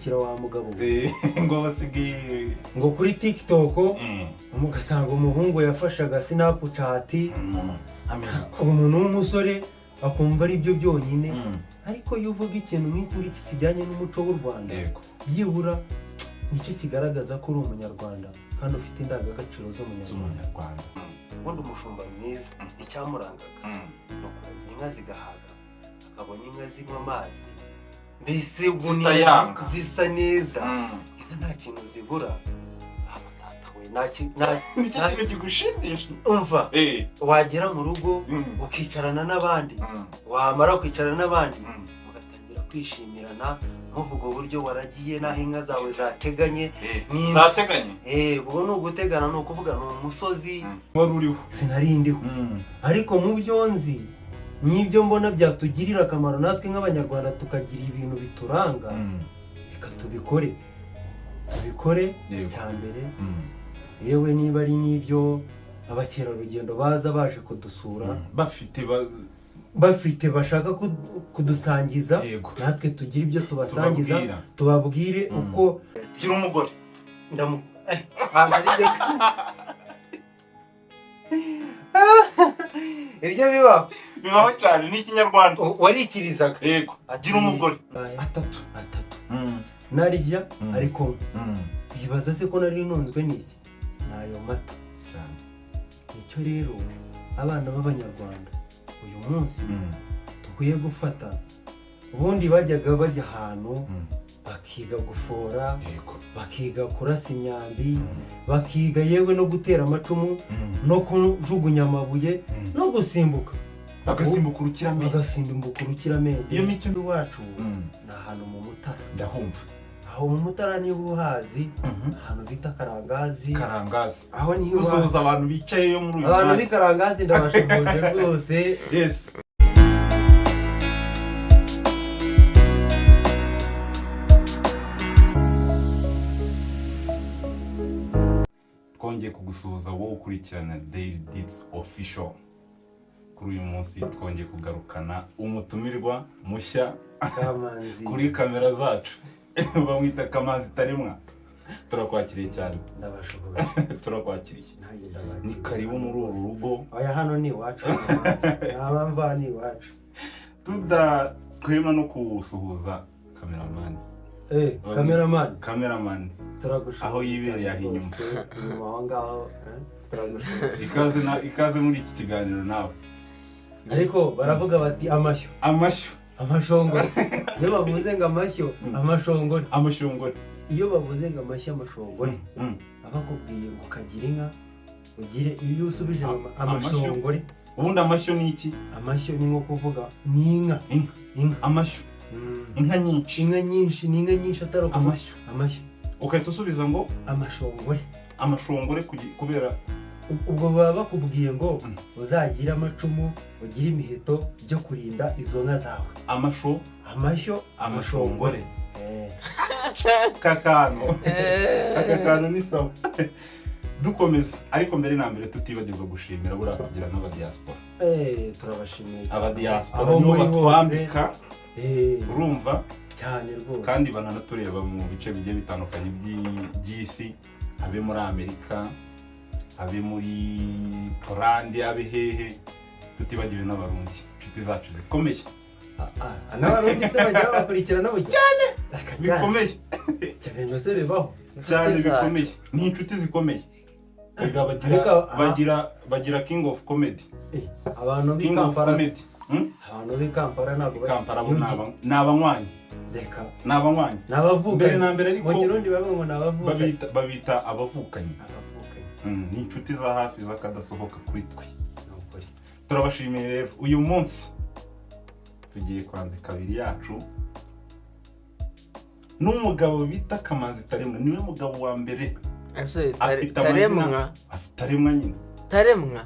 urakurikira wa mugabo ngo basigaye ngo kuri TikTok umugasanga umuhungu yafashaga Snapchat umuntu w'umusore akumva ari byo byonyine ariko iyo uvuga ikintu nk'iki kijyanye n'umuco w'u Rwanda byibura nicyo kigaragaza ko uri umunyarwanda kandi ufite indangagaciro z'umunyarwanda. Ubundi umushumba mwiza icyamurangaga no kuragira inka zigahaga akabona inka zinywa amazi mbese zisa neza inka nta kintu zibura nta kintu kigushimisha umva wagera mu rugo ukicarana n'abandi wamara kwicarana n'abandi mugatangira kwishimirana muvuga uburyo waragiye naho inka zawe zateganye ubwo ni ugutegana ni ukuvuga ni umusozi wari uriho sinarindiho ariko mu byo nzi n'ibyo mbona byatugirira akamaro natwe nk'abanyarwanda tukagira ibintu bituranga reka tubikore icya mbere yewe niba ari n'ibyo abakerarugendo baza baje kudusura bafite bashaka kudusangiza natwe tugira ibyo tubasangiza tubabwire uko gira umugore ibyo bibaho cyane ni ikinyarwanda warikirizaga gira umugore atatu narya ariko bibaza se ko nari ntunzwe n'iki nayo mata cyane. Nicyo rero abana b'abanyarwanda uyu munsi dukwiye gufata ubundi bajyaga bajya ahantu bakiga gufora bakiga kurasa imyambi bakiga yewe no gutera amacumu no kujugunya amabuye no gusimbuka bagasimbuka urukiramende iyo mico iwacu ni ahantu mu Mutara ndahumva aho mu Mutara niba uhazi ahantu bita Karangazi aho niho usuhuza abantu bicaye yo muri uyu abantu b'Ikarangazi ndabashimuje rwose yes. Twongeye kugusuhuza wowe ukurikirana Daily Deeds Official. Kuri uyu munsi twongeye kugarukana umutumirwa mushya kuri kamera zacu bamwita Kamanzi Taremwa. Turakwakiriye cyane. Ndabashobora. Turakwakiriye. Ni karibu muri uru rugo. Aya hano ni iwacu. Abamba ni iwacu. Twema no kusuhuza cameraman. Cameraman. Turagushaka. Aho yibereye ahinyuma. Aho ngaho. Turagushaka. Ikaze muri iki kiganiro nawe. Ariko baravuga bati amashongore. Iyo bavuze ngo amashongore. Iyo bavuze ngo amashongore abakubwiye ngo kagira inka ugire iyo usubije amashongore. Ubundi amashyo ni iki? Amashyo ni nko kuvuga ni inka. Amashyo. Inka nyinshi ni inka nyinshi atari amashyo. Ukahita usubiza ngo amashongore kubera ubwo baba bakubwiye ngo uzagira amacumu ugira imiheto byo kurinda izo nka zawe. Amashongore. Kakano ni sawa. Dukomeza ariko mbere na mbere tutibagirwa gushimira buriya tugira n'aba diaspora. Turabashimiye aba diaspora aho muri batwambika urumva cyane rwose kandi bananatureba mu bice bigiye bitandukanye by'isi, abe muri Amerika, abe muri Poland, abe hehe, tutibagiwe n'abarundi inshuti zacu zikomeye. N'abarundi se bajya bakurikirana bo cyane bikomeye cyane se bibaho cyane bikomeye ni inshuti zikomeye. Bagira King of Comedy. Abantu b'Ikampara ntabwo n'abanywanyi. Reka n'abanywanyi. N'abavukanye. Na mbere ariko mu Kirundi bavuga ngo n'abavukanye. Babita abavukanye. Ni inshuti za hafi zakadasohoka kuri twe. Turabashimiye rero uyu munsi tugiye kwanza kabiri yacu n'umugabo bita Kamanzi Taremwa. Niwe mugabo wa mbere Taremwa nyine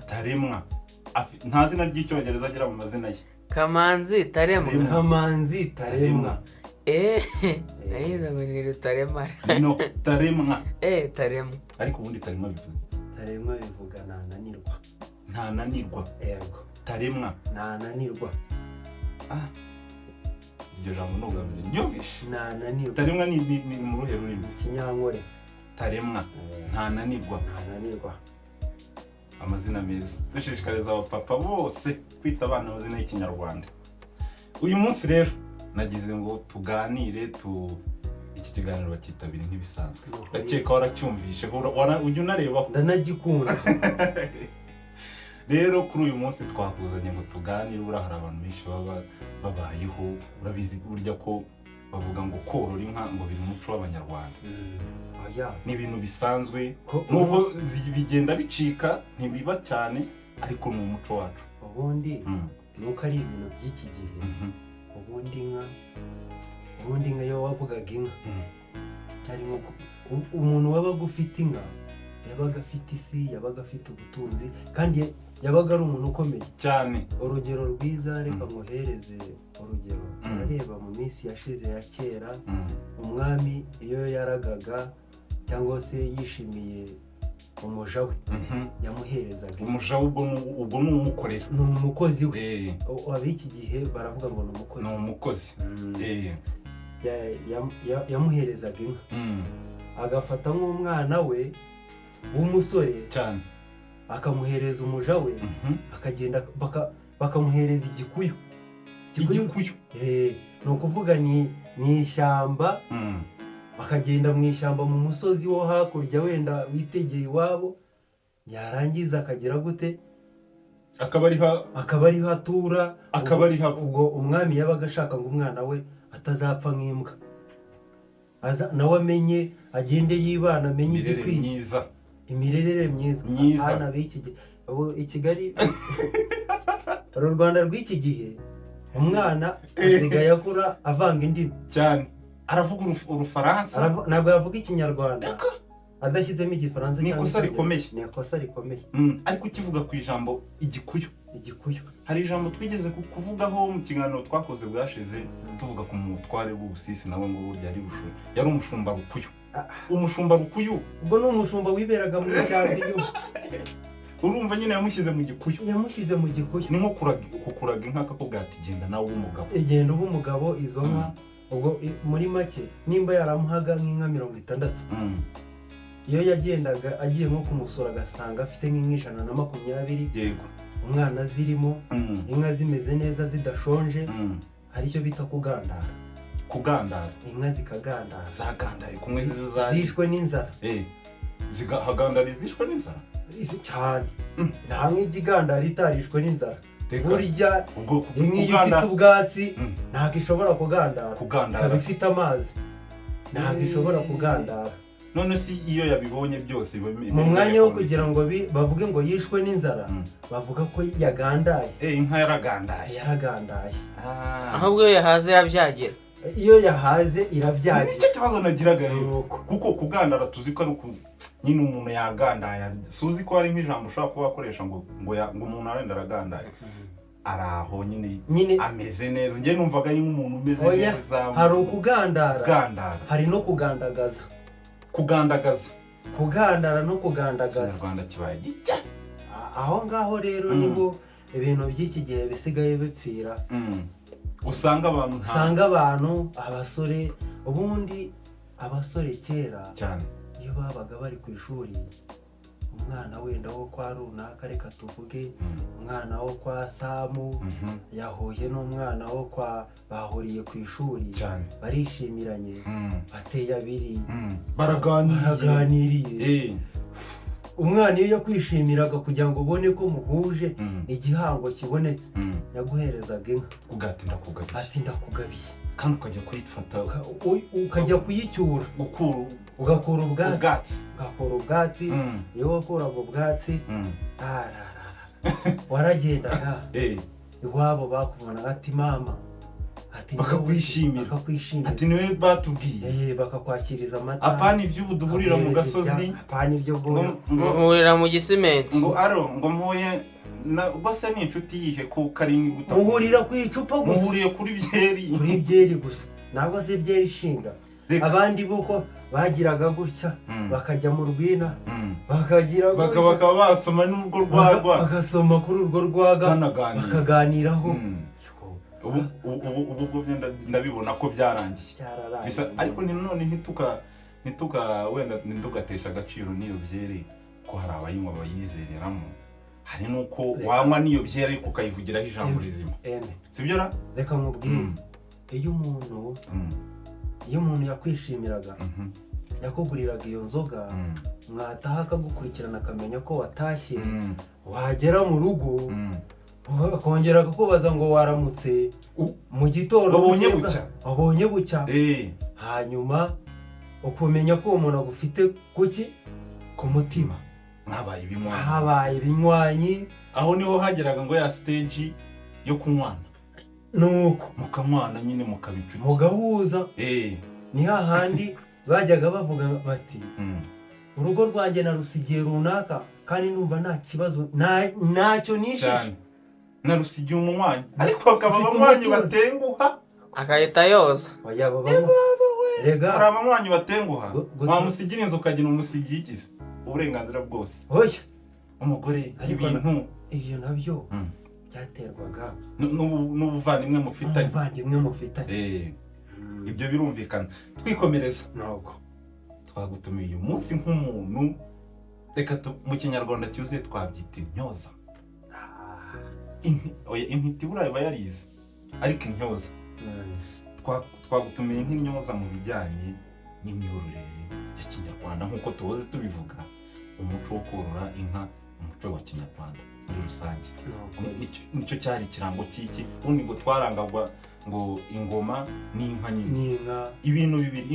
Taremwa nta zina ry'icyongereza agira mu mazina ye. Kamanzi Taremwa nayiza ngo ni Taremwa no Taremwa Taremwa ariko ubundi Taremwa bivuze bivuga ntananirwa yego Taremwa ntananirwa iryo jambo n'ubwa mbere ryumvishe. ntananirwa. Taremwa ni mu ruhe rurimi? Ikinyankore. Taremwa ntananirwa. Ntananirwa. Amazina meza. Dushishikariza abapapa bose kwita abana amazina y'Ikinyarwanda. Uyu munsi rero nagize ngo tuganire iki kiganiro bakitabira nk'ibisanzwe. Ndakeka waracyumvishe ujya unarebaho. Ndanagikunda. Rero kuri uyu munsi twakuzanye ngo tuganire. Buriya hari abantu benshi baba babayeho, urabizi burya ko bavuga ngo korora inka ngo biri mu muco w'Abanyarwanda. Ni ibintu bisanzwe nubwo bigenda bicika ntibiba cyane ariko ni umuco wacu. Ubundi nuko ari ibintu by'iki gihe. Ubundi inka yo wavugaga inka cyari nko umuntu wabaga ufite inka yabaga afite isi, yabaga afite ubutunzi kandi yabaga ari umuntu ukomeye cyane. Urugero rwiza reka muhereze urugero. Areba mu minsi yashize ya kera umwami iyo yaragaga cyangwa se yishimiye umuja we yamuherezaga. Umuja ubwo ni umukorera, ni umukozi we. Ab'iki gihe baravuga ngo ni umukozi. Ni umukozi. Yamuherezaga inka agafata nk'umwana we w'umusore cyane akamuhereza umuja we akagenda bakamuhereza igikuyu. Ni ukuvuga ni ishyamba. Bakagenda mu ishyamba mu musozi wo hakurya wenda witegeye iwabo, yarangiza akagera gute akaba ariho atura. Ubwo umwami yabaga ashaka ngo umwana we atazapfa nk'imbwa, nawe amenye agende yibana, amenye igikwiye, imirerere myiza. Hano b'iki gihe i Kigali u Rwanda rw'iki gihe umwana asigaye akura avanga indimi cyane. Aravuga urufaransa, ntabwo yavuga Ikinyarwanda adashyizemo Igifaransa. Ni ikosa rikomeye. Ni ikosa rikomeye. Ariko ukivuga ku ijambo igikuyu, hari ijambo twigeze kuvugaho mu kiganiro twakoze bwashize tuvuga ku mutware w'Ubusisi nawe ngo burya yari umushumba rukuyu. Umushumba rukuyu ubwo ni umushumba wiberaga mu cyaro. Urumva nyine yamushyize mu gikuyu. Ni nko kuraga inka akakubwira ati genda nawe ube umugabo. Genda ube umugabo. Izo nka ubwo muri make nimba yaramuhaga nk'inka 60, iyo yagendaga agiye nko kumusura agasanga afite nk'inka 120, umwana zirimo, inka zimeze neza zidashonje, hari icyo bita kugandara. Inka zikagandara. Zagandaye kumwe zishwe n'inzara. Zigahagandara zishwe n'inzara cyane. Nta nk'igigandara itarishwe n'inzara. Burya nk'iyo ifite ubwatsi ntabwo ishobora kugandara. Ikaba ifite amazi ntabwo ishobora kugandara. None si iyo yabibonye byose mu mwanya wo kugira ngo bavuge ngo yishwe n'inzara bavuga ko yagandaye. Inka yaragandaye. Ahubwo iyo yahaze irabyagira. Iyo yahaze irabyagira. Nicyo kibazo nagiraga rero kuko kugandara tuzi ko ari nyine umuntu yagandaye. Suzi ko hari nk'ijambo ushobora kuba wakoresha ngo umuntu arenda aragandaye. Araho nyine ameze neza. Njye numvaga ari nk'umuntu umeze neza. Hari ukugandara, hari no kugandagaza. Kugandara no kugandagaza. Ikinyarwanda kibaye gicya. Aho ngaho rero niho ibintu by'iki gihe bisigaye bipfira. Usanga abantu abasore, ubundi abasore kera cyane iyo babaga bari ku ishuri, umwana wenda wo kwa runaka, reka tuvuge umwana wo kwa Samu yahuye n'umwana wo kwa bahuriye ku ishuri, barishimiranye, bateye abiri, baraganiriye. Umwana iyo yakwishimiraga kugira ngo ubone ko muhuje igihango kibonetse, yaguherezaga inka ati ndakugabiye, kandi ukajya kuyifata ukajya kuyicyura, ugakura ubwatsi. Iyo wakuraga ubwatsi waragendaga iwabo bakubonaga ati mama, bakakwishimira ati niwe batubwiye, bakakwakiriza amata. Apana iby'ubu duhurira mu gasozi, apana ibyo muhurira mu gisimenti, ngo mpuye rwose ni inshuti yihe ko karindwi guta. Muhurira ku icupa gusa, muhuriye kuri byeri gusa, ntabwo se byeri ishinga. Abandi buko bagiraga gutya bakajya mu rwina, bakaba basoma n'urwo rwagwa, bagasoma kuri urwo rwaga bakaganiraho. ubu ndabibona ko byarangiye cyararangiye ariko none wenda ntidugatesha agaciro n'iyo byeri ko hari abayinywa bayizereramo hari nuko wanywa n'iyo byeri ariko ukayivugiraho ijambo rizima sibyo ra reka nkubwire iyo umuntu yakwishimiraga yakuguriraga iyo nzoga mwataha akagukurikirana akamenya ko watashye wagera mu rugo akongera kukubaza ngo waramutse mu gitondo abonye bucya hanyuma ukumenya ko uwo muntu agufite ku mutima habaye ibinywanyi aho niho hageraga ngo ya stage yo kunywana nuko mukamwana nyine mukabicuti mugahuza ni hahandi bajyaga bavuga bati urugo rwanjye narusigiye runaka kandi numva nta kibazo ntacyo nishishe narusigiye umunywanyi ariko akaba abanywanyi batenguha akahita yoza rega hari abanywanyi batenguha wamusigira inzu ukagira umusigiye ikize uburenganzira bwose oya umugore ibyo nabyo byaterwaga n'ubuvandimwe mufitanye ibyo birumvikana twikomereza ntabwo twagutumiye uyu munsi nk'umuntu reka mu kinyarwanda cyuzuye twabyita intyoza intiti buriya iba yarize ariko intyoza twagutumiye nk'intyoza mu bijyanye n'imyororere ya kinyarwanda nk'uko tuhoze tubivuga umuco wo korora inka umuco wa kinyarwanda muri rusange nicyo cyari ikirango cy'iki ubundi ngo twarangagwa ngo ingoma n'inka nyine ibintu bibiri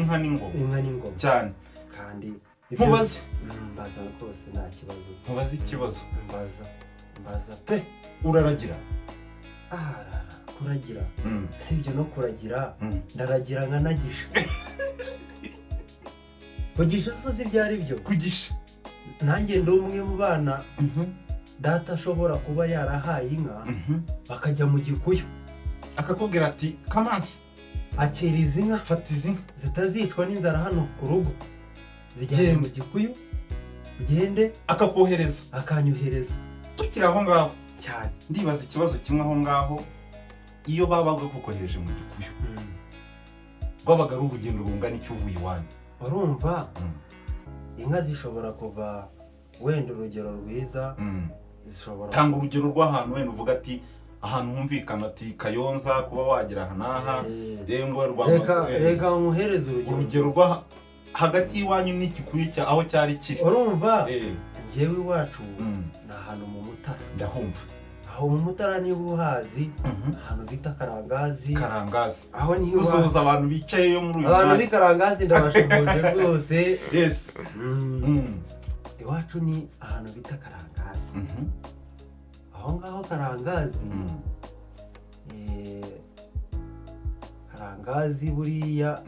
inka n'ingoma cyane kandi mubaze mbaza rwose nta kibazo mubaze ikibazo mbaza pe uraragira kuragira sibyo no kuragira ndaragira nkanagisha kugisha sozi byari byo kugisha nanjye ndi umwe mu bana data ashobora kuba yarahaye inka bakajya mu gikuyu akakubwira ati kamansi akira izi nka fata izi nka zitazicwa n'inzara hano ku rugo zijyanye mu gikuyu ugende akakohereza akanyohereza tukiri aho ngaho cyane ndibaza ikibazo kimwe aho ngaho iyo babaga kukohereje mu gikuyu rwabaga ari urugendo rungana icyo uvuye iwanyu urumva inka zishobora kuva wenda urugero rwiza zishobora tanga urugero rw'ahantu wenda uvuga ati ahantu humvikana ati Kayonza kuba wagira aha n'aha reka nkuhereze urugero rwa hagati y'iwanyu n'igikuyu aho cyari kiri urumva njyewe iwacu ni ahantu mu Mutara ndahumva aho mu Mutara niba uhazi ahantu bita Karangazi aho niho dusuhuza abantu bicayeyo muri uyu abantu b'i Karangazi ndabashoboje rwose yes iwacu ni ahantu bita Karangazi aho ngaho Karangazi buriya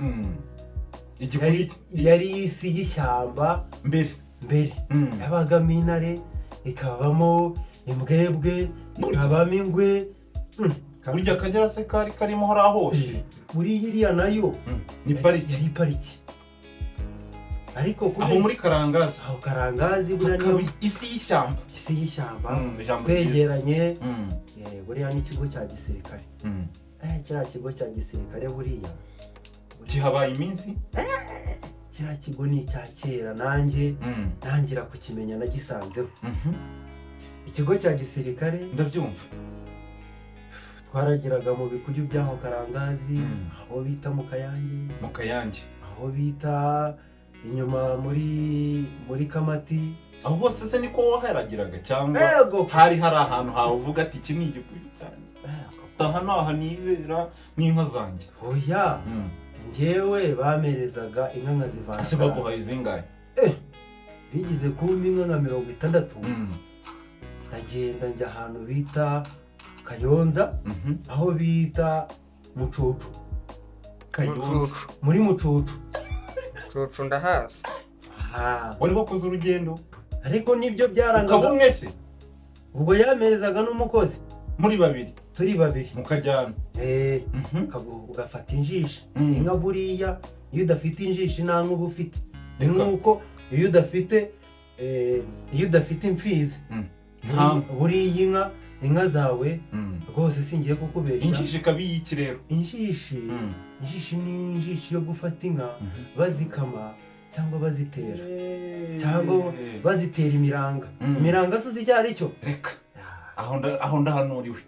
yari isi y'ishyamba mbere yabagamo intare ikabamo imbwebwe ikabamo ingwe burya Akagera se kari karimo hariya hose buriya iriya nayo ni pariki ariko aho muri Karangazi buriya isi y'ishyamba twegeranye buriya n'ikigo cya gisirikare kiriya kigo cya gisirikare buriya kihabaye iminsi kiriya kigo ni icya kera nanjye ntangira kukimenya nagisanzeho ikigo cya gisirikare ndabyumva twaragiraga mu bikuyu by'aho Karangazi aho bita mu Kayange aho bita inyuma muri Kamati aho hose se niko waheragiraga cyangwa hari ahantu hawe uvuga ati iki ni igikuyu cyanjye aha nibera n'inka zanjye oya njyewe bamerezaga inka nkazivana ese baguhaye zingahe bigize kumpa inka nka 60 ndagenda njya ahantu bita Kayonza aho bita Mucucu muri Mucucu ndahazi wari wakoze urugendo ariko nibyo byarangaga ukaba umwe se ubwo yamerezaga n'umukozi turi babiri mukajyana ugafata injishi inka buriya iyo udafite injishi nta n'uba ufite ni nk'uko iyo udafite imfizi buriya inka inka zawe rwose singiye kukubeshya. injishi ikaba iy'iki rero? injishi ni injishi yo gufata inka bazikama cyangwa bazitera cyangwa bazitera imiranga. imiranga se uzi icyo ari cyo? reka aho ndahanuriwe.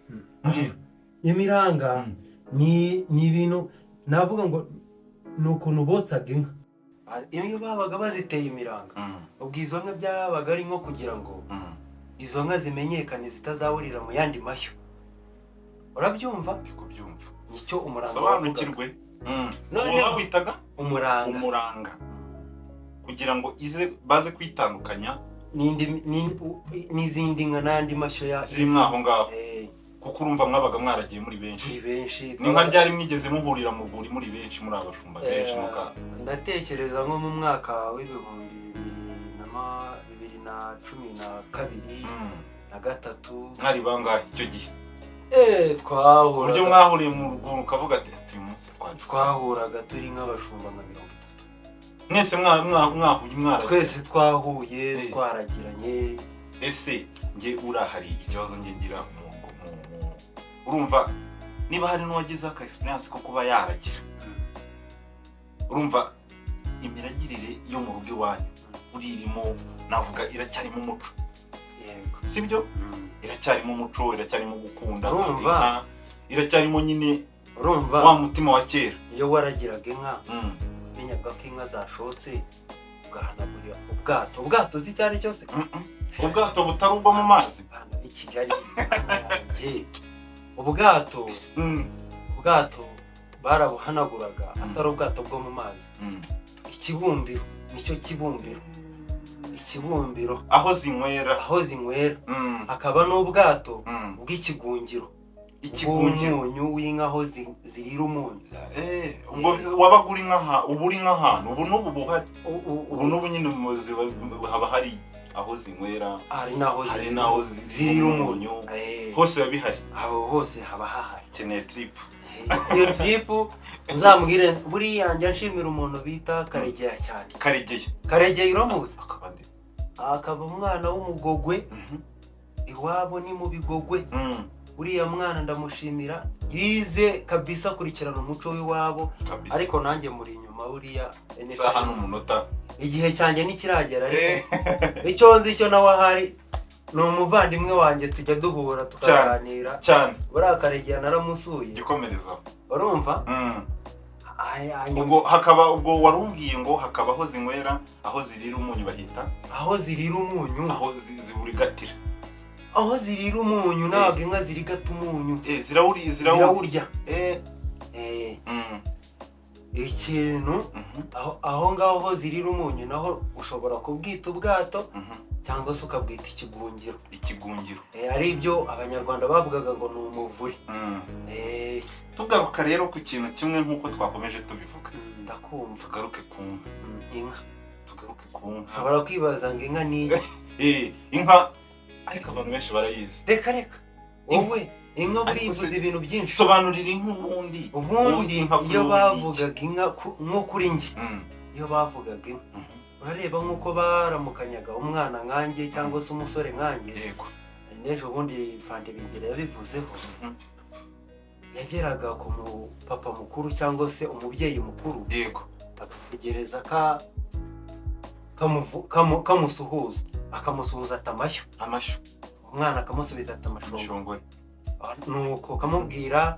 imiranga ni ibintu navuga ngo ni ukuntu botsaga inka iyo babaga baziteye imiranga. ubwo izo nka byabaga ari nko kugira ngo izo nka zimenyekane zitazaburira mu yandi mashyo. urabyumva? kubyumva nicyo umuranga sobanukirwe. none witaga umuranga kugira ngo baze kwitandukanya n'izindi nka n'andi mashyo ziri aho ngaho. kuko urumva mwabaga mwaragiye muri benshi. ni nka ryari mwigeze muhurira mu rwuri muri benshi, muri abashumba benshi? ndatekereza nko mu mwaka w'ibihumbi 2012 na 2013. mwari bangahe icyo gihe? twahuraga. uburyo mwahuriye mu rwuri ukavuga ati uyu munsi twahuraga turi nk'abashumba nka 30. mwese mwahuye twese twahuye twaragiranye. ese njye urahari ikibazo njye ngira urumva niba hari n'uwagize aka experience ko kuba yaragira, urumva imiragirire yo mu rugo iwanyu uririmo navuga iracyarimo umuco, sibyo? iracyarimo umuco, iracyarimo gukunda inka, iracyarimo nyine urumva wa mutima wa kera. iyo waragiraga inka menyaga ko inka zashotse ugahanagurira ubwato uzi icyo ari cyo se? ubwato butari ubwo mu mazi i Kigali. ubwato barabuhanaguraga atari ubwato bwo mu mazi. ikibumbiro nicyo ikibumbiro aho zinywera hakaba n'ubwato bw'ikigungiro umunyu w'inka aho zirira umunyu. ubwo wabaga uri nk'ahantu ubu n'ubu buhari, ubu n'ubu nyine haba hari aho zinywera, hari naho zirira umunyu, hose biba bihari. aho hose haba hahari. keneye trip. iyo trip uzambwire buriya njya nshimira umuntu bita Karegeya cyane. Karegeya uramuzi? akaba umwana w'umugogwe, iwabo ni mu Bigogwe. uriya mwana ndamushimira, yize kabisa akurikirana umuco w'iwabo, ariko nanjye muri inyuma buriya saha n'umunota igihe cyanjye nikiragera. icyo nzi cyo nawe ahari ni umuvandimwe wanjye, tujya duhura tukaganira cyane. buriya Karegeya naramusuye. gikomereza urumva? ubwo warumbwiye ngo hakaba aho zinywera, aho zirira umunyu bahita aho zirira umunyu, aho ziburigatira, aho zirira umunyu. ntabwo inka zirigata umunyu, zirawurya. ikintu aho ngaho ho zirira umunyu naho ushobora kubwita ubwato cyangwa se ukabwita ikigungiro. ari ibyo abanyarwanda bavugaga ngo ni umuvuri. tugaruka rero ku kintu kimwe nk'uko twakomeje tubivuga. ndakumva. tugaruke ku inka. nka ushobora kwibaza ngo inka ni inka, ariko abantu benshi barayizi. reka wowe inka buri ivuze ibintu byinshi. sobanurira inka ubundi iyo bavugaga inka nko kuri njye, iyo bavugaga inka urareba nk'uko baramukanyaga umwana nkanjye cyangwa se umusore nkanjye. n'ejo bundi Fande Bingera yabivuzeho. yageraga ku papa mukuru cyangwa se umubyeyi mukuru, agategereza kamusuhuza, akamusuhuza ati amashyo. umwana akamusubiza ati amashongore. nuko kamubwira.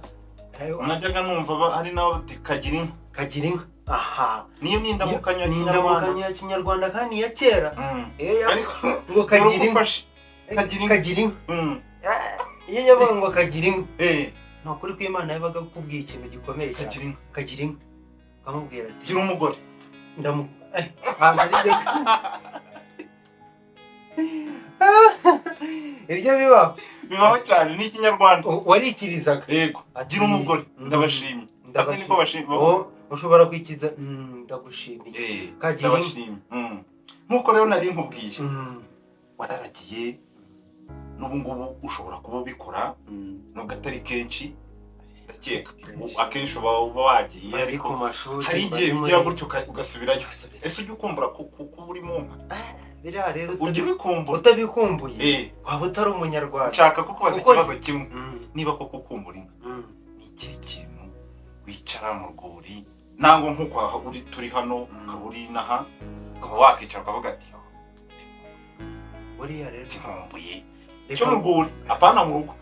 najyaga numva hari nawe kagira inka. aha niyo n'indamukanya ya Kinyarwanda kandi ya kera. ariko ngo kagira inka. iyo yavuga ngo kagira inka, ni ukuri ko Imana yabaga akubwiye ikintu gikomeye cyane. kagira inka kamubwira ati gira umugore. ibyo bibaho cyane ni Ikinyarwanda warikirizaga. gira umugore, ndabashimye. ushobora kwikiza ndagushimiye. kagira inka. nk'uko rero nari nkubwiye, wararagiye n'ubu ngubu ushobora kuba ubikora nubwo atari kenshi, ndakeka akenshi uba wagiye ariko ku mashuri hari igihe bigira gutyo ugasubirayo. Ese ujya ukumbura kuba uri mu nka? biriya rero ujya ubikumbura utabikumbuye waba utari umunyarwanda. nshaka kukubaza ikibazo kimwe, niba koko ukumbura inka ni ikihe kintu wicara mu rwuri nangwa nk'uko uri turi hano ukaba uri inaha ukaba wakicara ukavuga ati buriya rero nkumbuye cyo mu rwuri apana mu rugo?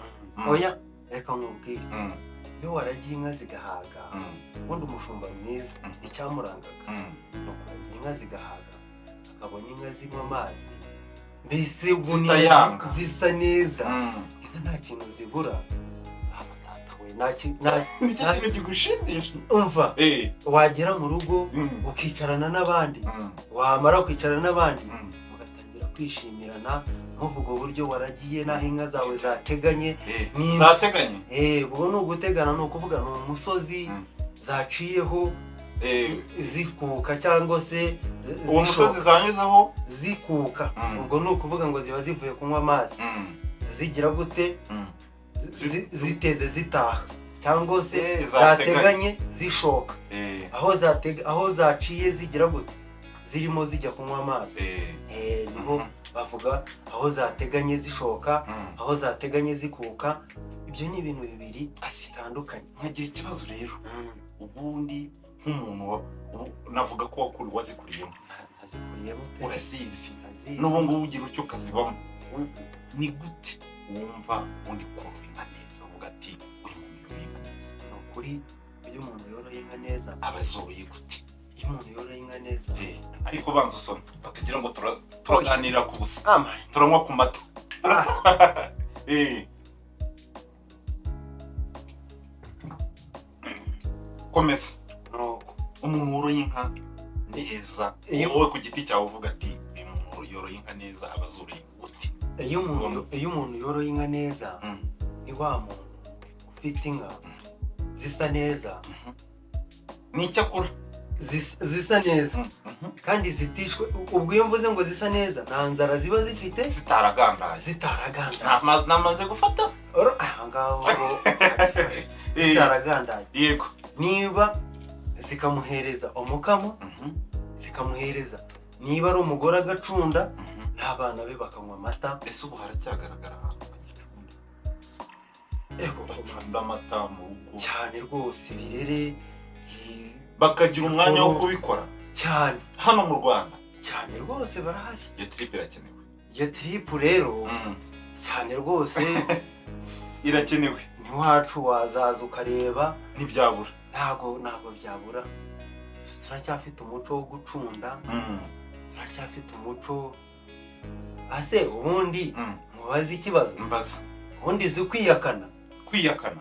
oya reka nkubwire, iyo waragiye inka zigahaga ubundi umushumba mwiza icyamurangaga ni ukuragira inka zigahaga akabona inka zinywa amazi mbese zisa neza, inka nta kintu zibura. nicyo kintu kigushimisha. umva wagera mu rugo ukicarana n'abandi, wamara kwicarana n'abandi mugatangira kwishimirana muvuga uburyo waragiye n'aho inka zawe zateganye. ubwo ni ugutegana, ni ukuvuga ni umusozi zaciyeho zikuka cyangwa se uwo musozi zanyuzeho zikuka. ubwo ni ukuvuga ngo ziba zivuye kunywa amazi zigira gute, ziteze zitaha cyangwa se zateganye zishoka. aho zaciye zigira gute, zirimo zijya kunywa amazi. niho bavuga aho zateganye zishoka, aho zateganye zikuka. ibyo ni ibintu bibiri bitandukanye. nkagira ikibazo rero, ubundi nk'umuntu navuga ko wazikuriyemo, urazizi n'ubu ngubu ugira icyo ukazibamo, ni gute wumva undi korora inka neza uvuga ati uyu muntu yoroye inka neza? ni ukuri iyo umuntu yoroye inka neza aba azoroye gute? iyo umuntu yoroye inka neza ariko banza usome batagira ngo turaganira ku busa, turanywa ku mata. komeza. umuntu woroye inka neza wowe ku giti cyawe uvuga ati uyu muntu yoroye inka neza aba azoroye gute? iyo umuntu yoroye inka neza ni wa muntu ufite inka zisa neza, n'icyo akora zisa neza kandi zitishwe. ubwo iyo mvuze ngo zisa neza nta nzara ziba zifite, zitaragandaye. namaze gufata ahangaho zitaragandaye. yego. niba zikamuhereza umukamo, zikamuhereza niba ari umugore agacunda n'abana be bakanywa amata. ese ubu haracyagaragara ahantu bacunda amata mu rugo cyane rwose, ibirere bakagira umwanya wo kubikora cyane hano mu Rwanda? cyane rwose barahari. iyo trip irakenewe. iyo trip rero cyane rwose irakenewe. n'iwacu wazaza ukareba, ntibyabura. ntabwo byabura. turacyafite umuco wo gucunda, turacyafite umuco. ase ubundi mubaze ikibazo, mbaza. ubundi uzi kwiyakana?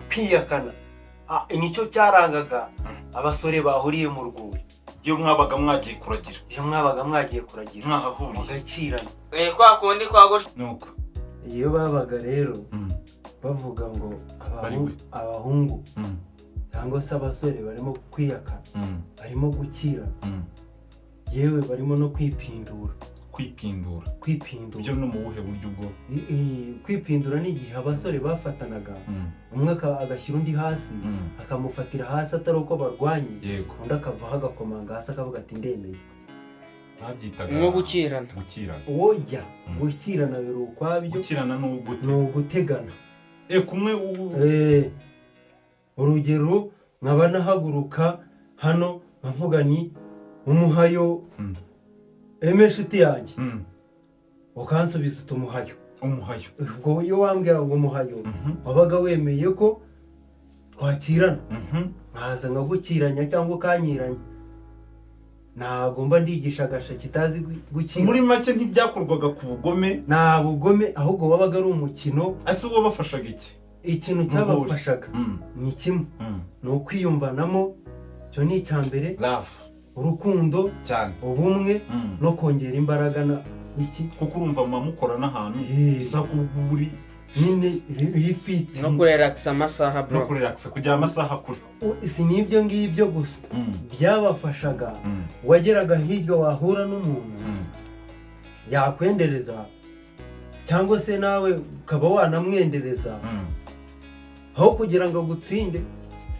kwiyakana nicyo cyarangaga abasore bahuriye mu rwuri. iyo mwabaga mwagiye kuragira mwahahuriye mugakirana. kwa kundi kwagusha nuko iyo babaga rero bavuga ngo abahungu cyangwa se abasore barimo kwiyakana, barimo gukira, yewe barimo no kwipindura. ibyo no mu buhe buryo bwo kwipindura? ni igihe abasore bafatanaga, umwe agashyira undi hasi, akamufatira hasi atari uko barwanye, undi akavaho agakomanga hasi akavuga ati ndemeye. babyitaga nko gukirana. oya, gukirana biri ukwabyo. gukirana ni ugutegana. kumwe urugero nkaba nahaguruka hano nkavuga ni umuhayo inshuti yanjye, ukansubiza utumuhayo. ubwo iyo wambwira ngo umuhayo wabaga wemeye ko twakirana, nkaza nkagukiranya cyangwa ukanyiranya. ntabwo mba ndigisha agasha kitazi gukira. muri make ntibyakorwaga ku bugome? nta bugome, ahubwo wabaga ari umukino. ese uwo bafashaga iki? ikintu cyabafashaga ni kimwe, ni ukwiyumvanamo. cyo ni icya mbere, urukundo cyane, ubumwe no kongera imbaraga iki, kuko urumva mukora n'ahantu isa kuburi nyine bifite no kurelaxa amasaha bro, no kurelaxa kujya amasaha kure. si nibyo ngibyo gusa byabafashaga. wageraga hirya wahura n'umuntu yakwendereza cyangwa se nawe ukaba wanamwendereza, aho kugira ngo agutsinde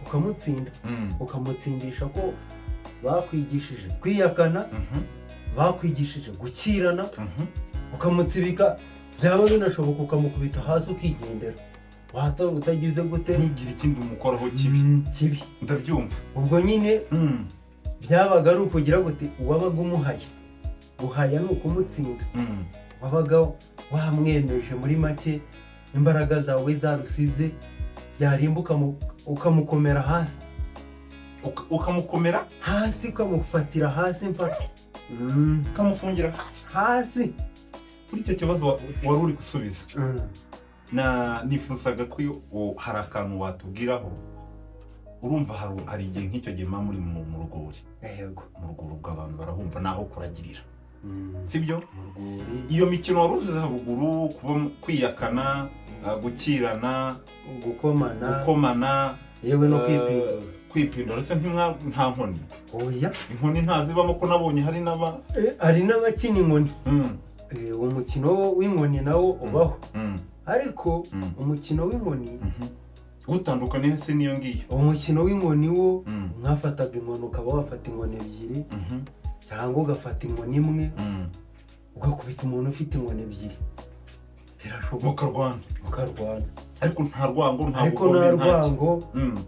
ukamutsinda ukamutsindisha ko bakwigishije kwiyakana bakwigishije gukirana ukamutsibika byaba binashoboka ukamukubita hasi ukigendera wahatari utagize gute ntugire ikindi umukoraho kibi ndabyumva ubwo nyine byabaga ari ukugira gute uwabaga umuhaya guhaya ni ukumutsinda wabaga wamwemeje muri make imbaraga zawe zarusize yarimbuka ukamukomera hasi ukamukomera hasi ukamufatira hasi mpaka ukamufungira hasi kuri icyo kibazo wari uri gusubiza nifuzaga ko hari akantu watubwiraho urumva hari igihe nk'icyo gihe muri mu rugori mu rugori bw'abantu barahumva naho kuragirira sibyo iyo mikino wari uvuze haruguru kwiyakana gukirana gukomana yewe no kwipindura ndetse nta nkoni oya inkoni ntazibamo ko nabonye hari n'abakina inkoni uwo mukino w'inkoni nawo ubaho ariko umukino w'inkoni utandukanye se niyo ngiyo umukino w'inkoni wo mwafataga inkoni ukaba wafata inkoni ebyiri cyangwa ugafata inkoni imwe ugakubita umuntu ufite inkoni ebyiri birashoboka mukarwana ariko nta rwango nta rwango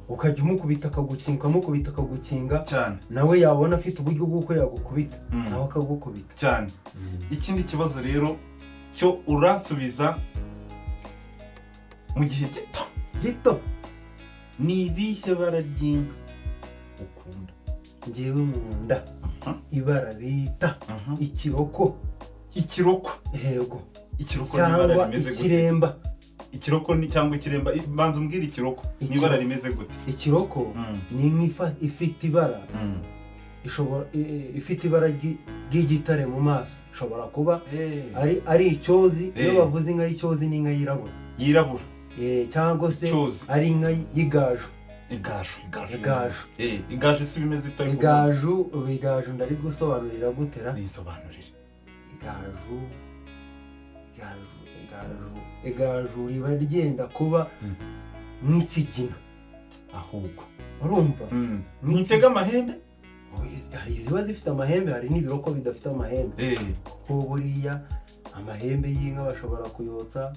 ukajya umukubita akagukinga cyane nawe yabona afite uburyo bw'uko yagukubita nawe akagukubita cyane ikindi kibazo rero cyo uransubiza mu gihe gito ni irihe bara ry'inka ukunda njyewe nkunda ibara bita ikiroko yego ikiroko cyangwa ikiremba ikiroko cyangwa ikiremba banza umbwira ikiroko n'ibara rimeze gute ikiroko ni inka ifite ibara ifite ibara ry'igitare mu maso ishobora kuba ari icyozi iyo bavuze inka y'icyozi ni inka yirabura cyangwa se ari inka y'igaju igaju si bimeze itari igaju ndari gusobanurira gutera nisobanurire igaju riba ryenda kuba nk'ikigina ahubwo urumva ntitega amahembe hari iziba zifite amahembe hari n'ibiroko bidafite amahembe kuko buriya amahembe y'inka bashobora kuyotsa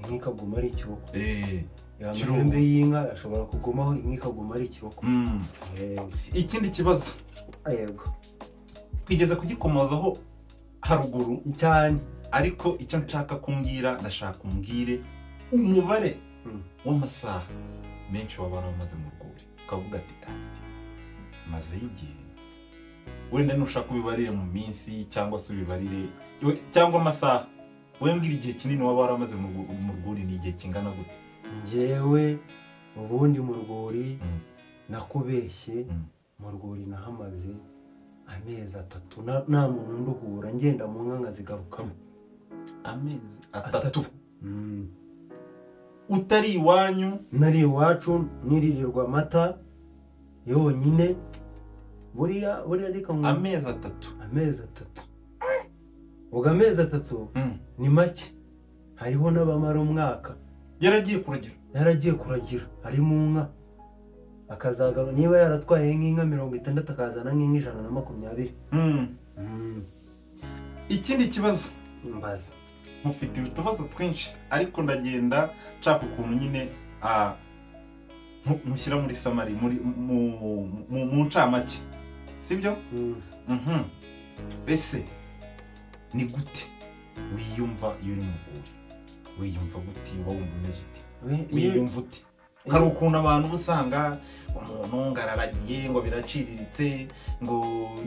inka ikaguma ari ikiroko amahembe y'inka ashobora kugumaho inka ikaguma ari ikiroko ikindi kibazo yego twigeze kugikomozaho haruguru cyane ariko icyo nshaka kumbwira ndashaka umbwire umubare w'amasaha menshi waba waramaze mu rwuri ukavuga ati maze y'igihe wenda nushaka ubibarire mu minsi cyangwa se ubibarire cyangwa amasaha wowe mbwira igihe kinini waba waramaze mu rwuri ni igihe kingana gute njyewe ubundi mu rwuri nakubeshye mu rwuri nahamaze amezi 3 nta muntu nduhura ngenda mu nka nkazigarukamo amezi 3 utari iwanyu nari iwacu niririrwa amata yonyine buriya ariko amezi 3 ubwo amezi 3 ni make hariho n'abamara umwaka yaragiye kuragira ari mu nka akazagaruka niba yaratwaye nk'inka 60 akazana nk'inka 120 ikindi kibazo mbaza mufite utubazo twinshi ariko ndagenda nshaka ukuntu nyine mushyira muri samari mu ncamake sibyo ese ni gute wiyumva iyo uri mu rwuri wiyumva gute wumva umeze ute wiyumva ute hari ukuntu abantu usanga umuntu ngararagiye ngo biraciriritse ngo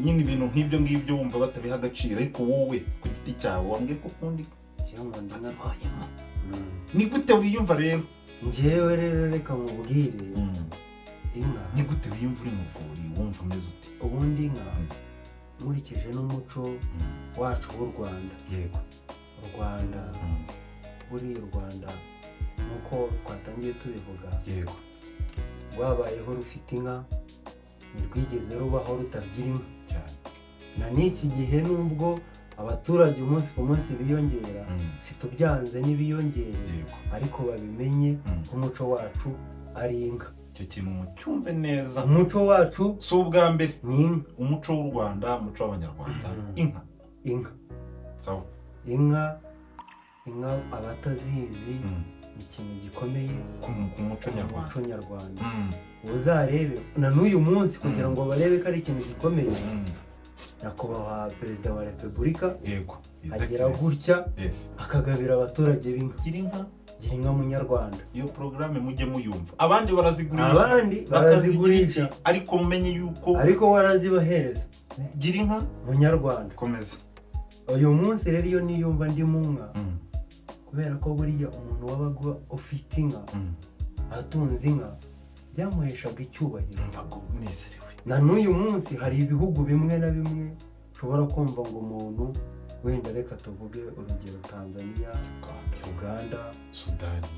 nyine ibintu nk'ibyo ngibyo wumva batabiha agaciro ariko wowe ku giti cyawe wambwiye ko ukundi ni gute wiyumva rero njyewe rero reka mubwire inka ni gute wiyumva uri mu rwuri wumva umeze ute ubundi inka nkurikije n'umuco wacu w'u Rwanda yego u Rwanda buriya u Rwanda nk'uko twatangiye tubivuga yego rwabayeho rufite inka ntirwigeze rubaho rutagira inka cyane na n'iki gihe nubwo abaturage umunsi ku munsi biyongera situbyanze n'ibiyongere ariko babimenye ko umuco wacu ari inka icyo kintu mucyumve neza. umuco wacu Si ubwa mbere ni inka. umuco w'u Rwanda, umuco w'abanyarwanda, inka. Sawa. Inka abatazizi ni ikintu gikomeye ku muco nyarwanda. Uzarebe na n'uyu munsi kugira ngo barebe ko ari ikintu gikomeye, nyakubahwa perezida wa repubulika yego agira gutya akagabira abaturage b'inka. gira inka munyarwanda. iyo porogaramu mujye muyumva. Abandi barazigurisha ariko mumenye yuko ariko warazibahereza. gira inka munyarwanda. komeza. uyu munsi rero iyo niyumva ndi mu nka, kubera ko buriya umuntu wabaga ufite inka atunze inka byamuheshaga icyubahiro. Na n'uyu munsi hari ibihugu bimwe na bimwe ushobora kumva ngo umuntu wenda reka tuvuge urugero Tanzania, Uganda,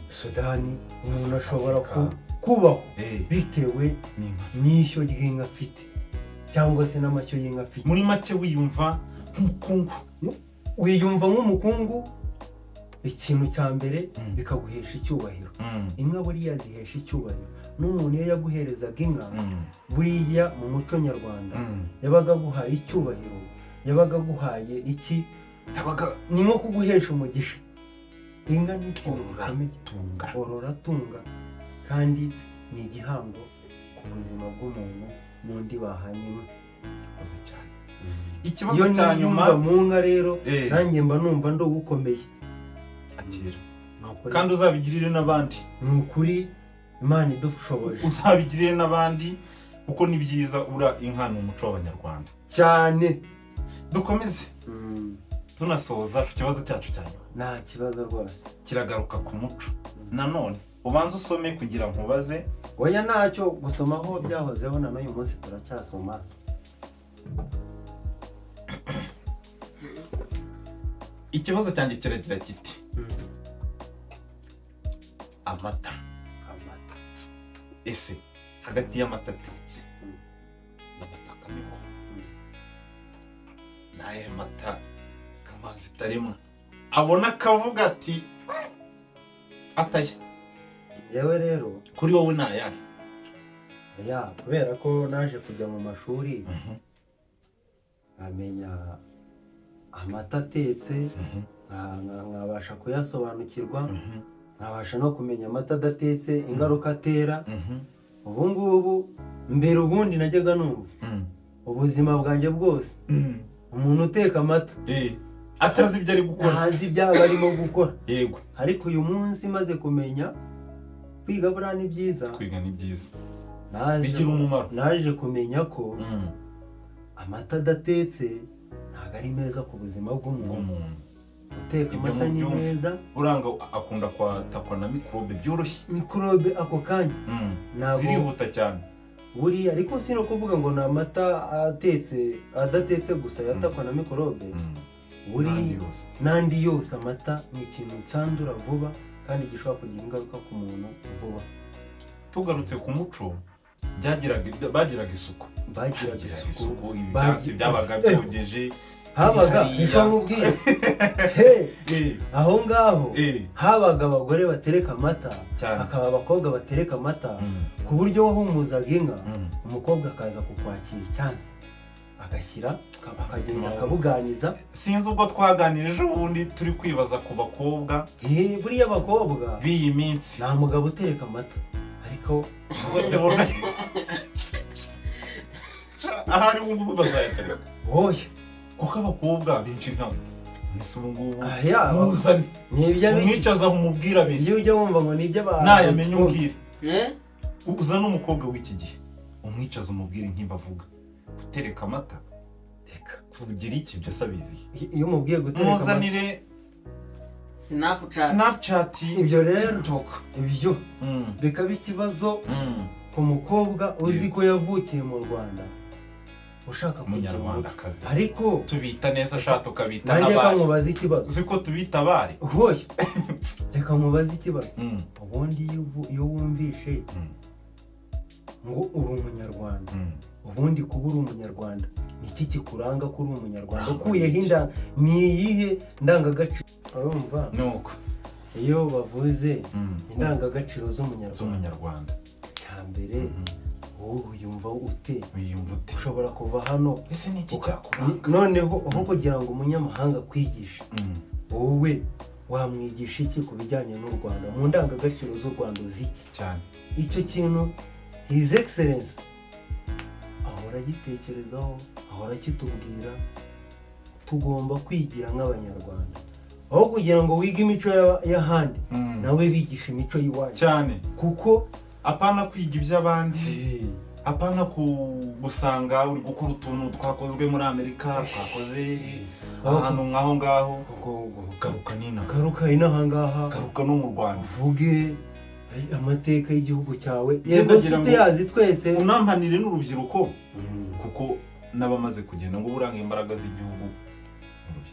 Sudani, umuntu ashobora kubaho bitewe n'ishyo ry'inka afite cyangwa se n'amashyo y'inka afite. Muri make wiyumva nk'umukungu. Ikintu cya mbere bikaguhesha icyubahiro. Inka buriya zihesha icyubahiro. N'umuntu iyo yaguherezaga inka buriya mu muco nyarwanda yabaga aguhaye icyubahiro, yabaga aguhaye iki, ni nko kuguhesha umugisha. Inka ni ikintu gikomeye, orora tunga, kandi ni igihango ku buzima bw'umuntu n'undi bahanye inka. Ikibazo cya nyuma mu nka rero nanjye mba numva ndogukomeye. Kandi uzabigirire n'abandi. Ni ukuri Imana idushoboje. Uzabigirire n'abandi kuko ni byiza. Ura inka ni umuco w'abanyarwanda cyane. Dukomeze tunasoza ku kibazo cyacu cya nyuma. Nta kibazo rwose, kiragaruka ku muco. Nanone ubanza usome kugira ngo ubaze. Oya ntacyo gusomaho byahozeho na n'uyu munsi turacyasoma. Ikibazo cyanjye kiragira kiti amata. Ese hagati y'amata atetse n'amata akamiho n'aye mata kamazi taremwa abona akavuga ati ataya? Yewe rero kuri wowe nayahe? Kubera ko naje kujya mu mashuri amenya amata atetse, nkabasha kuyasobanukirwa, nkabasha no kumenya amata adatetse ingaruka atera. Ubu ngubu mbere ubundi najyaga numva ubuzima bwanjye bwose umuntu uteka amata atazi ibyo ari gukora, ntazi ibyo arimo gukora. Yego. Ariko uyu munsi maze kumenya kwiga buriya ni byiza. Kwiga ni byiza, bigira umumaro. Naje kumenya ko amata adatetse ntabwo ari meza ku buzima bw'umuntu. Guteka amata ni meza. Uranga akunda kwatakwa na mikorobe byoroshye. Mikorobe ako kanya zirihuta cyane buriya. Ariko si no kuvuga ngo ni amata adatetse gusa yatakwa na mikorobe. N'andi yose amata ni ikintu cyandura vuba kandi gishobora kugira ingaruka ku muntu vuba. Tugarutse ku muco, bagiraga isuku. Ibyatsi byabaga byogeje. Habaga reka nkubwire aho ngaho habaga abagore batereka amata, hakaba abakobwa batereka amata, ku buryo wahumuzaga inka umukobwa akaza kukwakira icyansi agashyira akagenda akabuganiza. Sinzi ubwo twaganirije ubundi turi kwibaza ku bakobwa. Buriya abakobwa b'iyi minsi nta mugabo utereka amata, ariko ahari ubu ngubu bazayatereka. Oya, kuko abakobwa benshi ntabwo umunsi ubu ngubu muzane umwicaza umubwira abiri. Iyo ujya wumva ngo nibyo abantu nayamenye umbwire. Uza n'umukobwa w'iki gihe umwicaza umubwire ntibavuga gutereka amata. Reka kugira iki byo sabizi. Iyo umubwiye gutereka amata muzanire Snapchat. Ibyo rero ibyo bikaba ikibazo ku mukobwa uzi ko yavukiye mu Rwanda ushaka umunyarwandakazi. Ariko tubita neza shaka ukabita abari. Nanjye kamubaza ikibazo. Uzi ko tubita abari? Hoya. Reka mubaza ikibazo. Ubundi iyo wumvishe ngo uri umunyarwanda, ubundi kuba uri umunyarwanda ni iki kikuranga ko uri umunyarwanda? Ukuyeho inda ni iyihe ndangagaciro? Urumva? Nuko iyo bavuze indangagaciro z'umunyarwanda icyambere wowe uyumva ute wiyumva ute ushobora kuva hano ese ni iki cyakuranga noneho aho kugira ngo umunyamahanga kwigisha wowe wamwigisha iki ku bijyanye n'u Rwanda mu ndangagaciro z'u Rwanda uziki cyane icyo kintu his excellence ahora agitekerezaho ahora akitubwira tugomba kwigira nk'abanyarwanda aho kugira ngo wige imico y'ahandi nawe bigisha imico y'iwanyu cyane kuko apana kwiga iby'abandi apana gusanga uri gukora utuntu twakozwe muri Amerika twakoze ahantu nk'aho ngaho garuka n'inaha ngaha garuka no mu Rwanda uvuge amateka y'igihugu cyawe yego sitayazi twese unampanire n'urubyiruko kuko n'abamaze kugenda ngo buranga imbaraga z'igihugu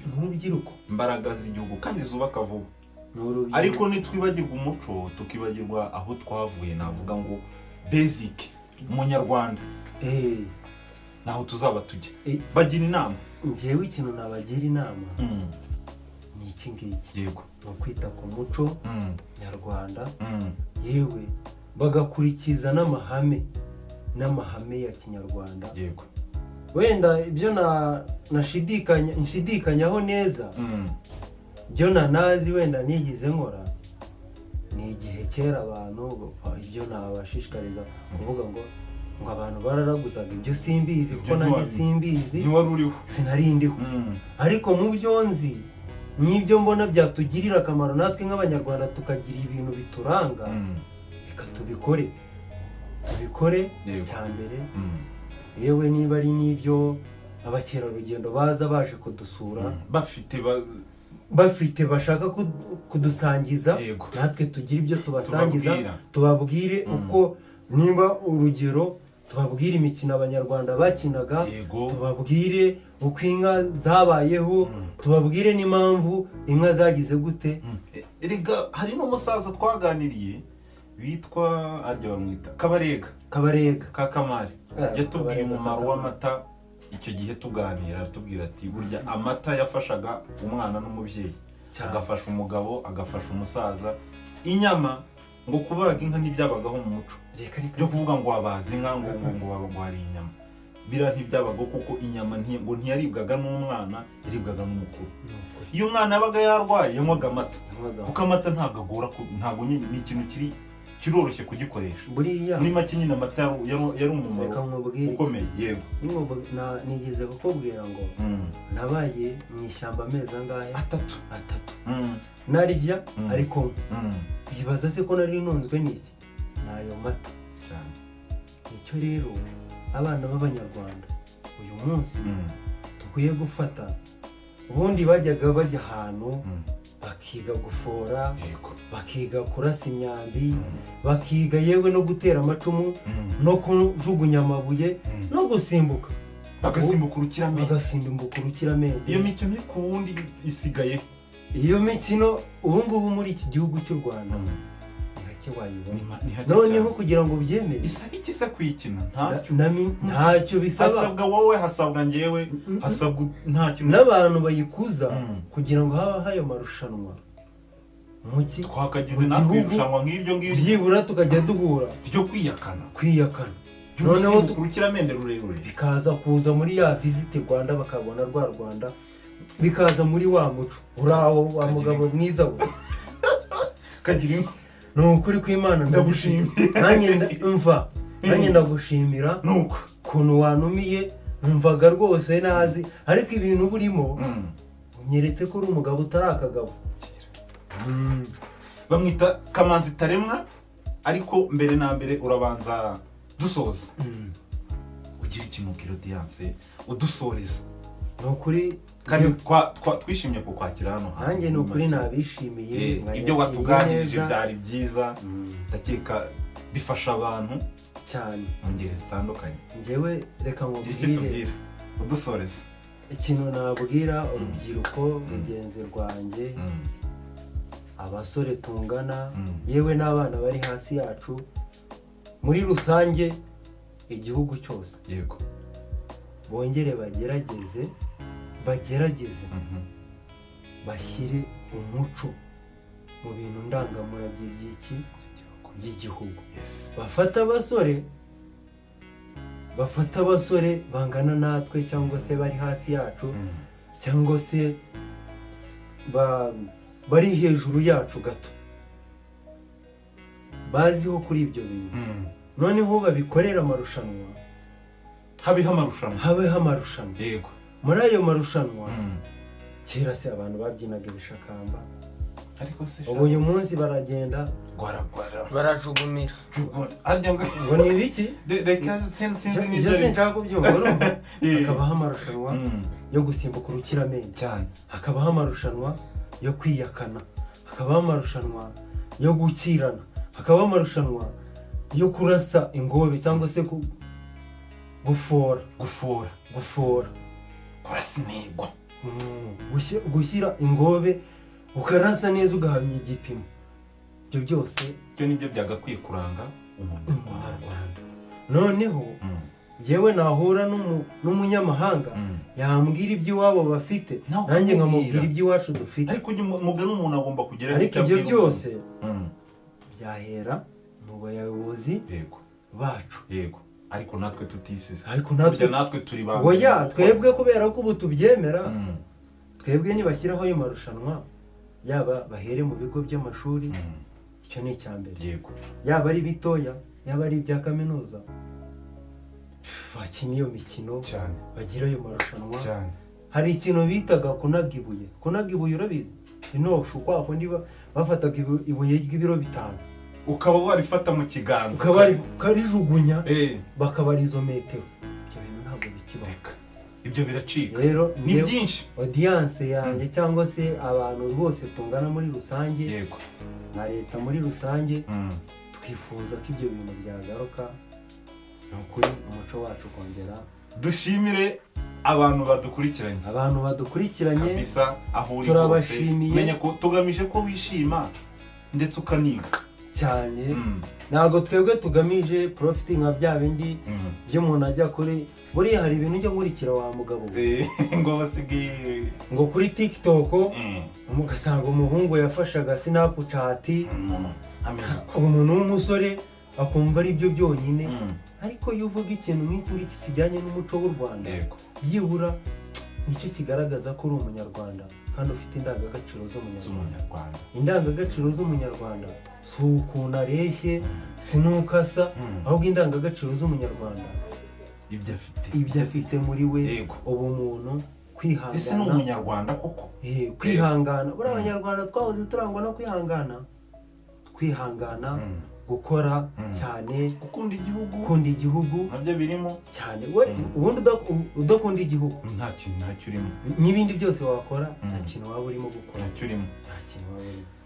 n'urubyiruko imbaraga z'igihugu kandi zubaka vuba ariko nitwibagirwa umuco tukibagirwa aho twavuye navuga ngo basic umunyarwanda naho tuzaba tujya bagira inama njyewe ikintu nabagira inama ni iki ngiki yego ni ukwita ku muco nyarwanda yewe bagakurikiza n'amahame ya kinyarwanda yego wenda ibyo nshidikanyaho neza byo nanazi wenda nigize nkora ni igihe kera abantu ibyo nabashishikariza kuvuga ngo abantu bararaguzaga ibyo simbizi kuko nanjye simbizi ntiwari uriho sinarindiho ariko mu byo nzi n'ibyo mbona byatugirira akamaro natwe nk'abanyarwanda tukagira ibintu bituranga reka tubikore icya mbere yewe niba ari n'ibyo abakerarugendo baza baje kudusura bafite bashaka kudusangiza natwe tugira ibyo tubasangiza tubabwire uko nimba urugero tubabwire imikino abanyarwanda bakinaga tubabwire uko inka zabayeho tubabwire n'impamvu inka zagize gute erega hari n'umusaza twaganiriye bitwa arya bamwita kabarega ka kamari yatubwiye umumaro w'amata icyo gihe tuganira tubwira ati burya amata yafashaga umwana n'umubyeyi agafasha umugabo agafasha umusaza inyama ngo kubaga inka ntibyabagaho mu muco byo kuvuga ngo wabaza inka ngo wari inyama bira ntibyabagaho kuko inyama ngo ntiyaribwaga n'umwana yaribwaga n'umukuru iyo umwana yabaga yarwaye yanywaga amata kuko amata ntabwo agora ntabwo ni ikintu kiroroshye kugikoresha muri make nyine amata yari umumaro ukomeye yego nigeze kukubwira ngo nabaye mu ishyamba amezi angahe atatu narirya ariko bibaza se ko nari ntunzwe n'iki nayo mata cyane nicyo rero abana b'abanyarwanda uyu munsi dukwiye gufata ubundi bajyaga bajya ahantu bakiga gufora bakiga kurasa imyambi bakiga yewe no gutera amacumu no kujugunya amabuye no gusimbuka bagasimbuka urukiramende iyo mikino iri ku wundi isigaye iyo mikino ubungubu muri iki gihugu cy'u Rwanda ntihake wayibona noneho kugira ngo byemere isaba iki se kuyikina ntacyo bisaba hasabwa wowe hasabwa njyewe hasabwa nta kintu n'abantu bayikuza kugira ngo habe hayo marushanwa twakagize natwe irushanwa nk'iryo ngiryo byibura tukajya duhura ryo kwiyakana noneho urukiramende rurerure bikaza kuza muri ya visite Rwanda bakabona rwa Rwanda bikaza muri wa muco uraho wa mugabo mwiza we kagira inka ni ukuri kw'Imana ndagushimira nanjye ndagushimira nuko ukuntu wanumiye numvaga rwose nazi ariko ibintu burimo unyeretse ko uri umugabo utari akagabo bamwita Kamanzi Taremwa ariko mbere na mbere urabanza dusoza ugira ikintu ubwira audience udusoreza ni ukuri kandi twishimye kukwakira hano nanjye ni ukuri nabishimiye ibyo watuganirije byari byiza ndakeka bifasha abantu cyane mu ngeri zitandukanye njyewe reka nkubwire udusoreza ikintu nabwira urubyiruko rugenzi rwanjye abasore tungana yewe n'abana bari hasi yacu muri rusange igihugu cyose yego bongere bagerageze bashyire umuco mu bintu ndangamurage by'iki by'igihugu. Yes. bafata abasore bangana natwe cyangwa se bari hasi yacu cyangwa se bari hejuru yacu gato, baziho kuri ibyo bintu, noneho babikorera amarushanwa, habeho amarushanwa. Yego. Muri ayo marushanwa kera se abantu babyinaga ibishakamba, ariko se ubu uyu munsi baragenda barajugumira. ngo ni ibiki reka sinzi ibyo sinshaka kubyumva. urumva hakabaho amarushanwa yo gusimbuka urukiramende cyane, hakabaho amarushanwa yo kwiyakana, hakabaho amarushanwa yo gukirana, hakabaho amarushanwa yo kurasa ingobe cyangwa se gufora kurasa intego, gushyira ingobe ukarasa neza ugahamya igipimo. Ibyo byose byo nibyo byagakwiye kuranga umunyarwanda. noneho yewe nahura n'umunyamahanga yambwira iby'iwabo bafite, nanjye nkamubwira iby'iwacu dufite. ariko umugani umuntu agomba kugira, ariko ibyo byose byahera mu bayobozi bacu. Yego. ariko natwe tutisize, ariko natwe turi bamwe. oya twebwe kubera ko ubu tubyemera, twebwe nibashyiraho ayo marushanwa, yaba bahere mu bigo by'amashuri, icyo ni icya mbere. Yego. yaba ari bitoya, yaba ari ibya kaminuza, bakina iyo mikino cyane, bagira ayo marushanwa cyane. hari ikintu bitaga kunaga ibuye urabizi? inoshu kwa kundi bafataga ibuye ry'ibiro 5 ukaba warifata mu kiganza ukarijugunya bakaba ari izo metero. ibyo bintu ntabwo bikibaho, ibyo biracika. rero ni byinshi. audience yanjye cyangwa se abantu bose tungana muri rusange, yego, na leta muri rusange, twifuza ko ibyo bintu byagaruka. ni ukuri umuco wacu kongera. dushimire abantu badukurikiranye kabisa, aho uri turabashimiye. menya ko tugamije ko wishima ndetse ukaniga cyane. ntabwo twebwe tugamije profit nka bya bindi by'umuntu ajya kuri, buriya hari ibintu ujya nkurikira wa mugabo ngo basigaye ngo kuri TikTok ugasanga umuhungu yafashaga Snapchat, umuntu w'umusore akumva ari byo byonyine. ariko iyo uvuga ikintu nk'iki kijyanye n'umuco w'u Rwanda, byibura nicyo kigaragaza ko uri umunyarwanda kandi ufite indangagaciro z'umunyarwanda. indangagaciro z'umunyarwanda si ukuntu areshye, si n'uko asa, ahubwo indangagaciro z'umunyarwanda ibyo afite muri we, ubumuntu, kwihangana. ese ni umunyarwanda koko? kwihangana. buriya abanyarwanda twahoze turangwa no kwihangana, gukora cyane, gukunda igihugu nabyo birimo cyane. ubundi udakunda igihugu ntacyo urimo, n'ibindi byose wakora nta kintu waba urimo gukora.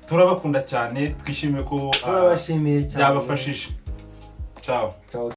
turabakunda cyane, twishimiye ko turabashimiye cyane, byabafashije. ciao.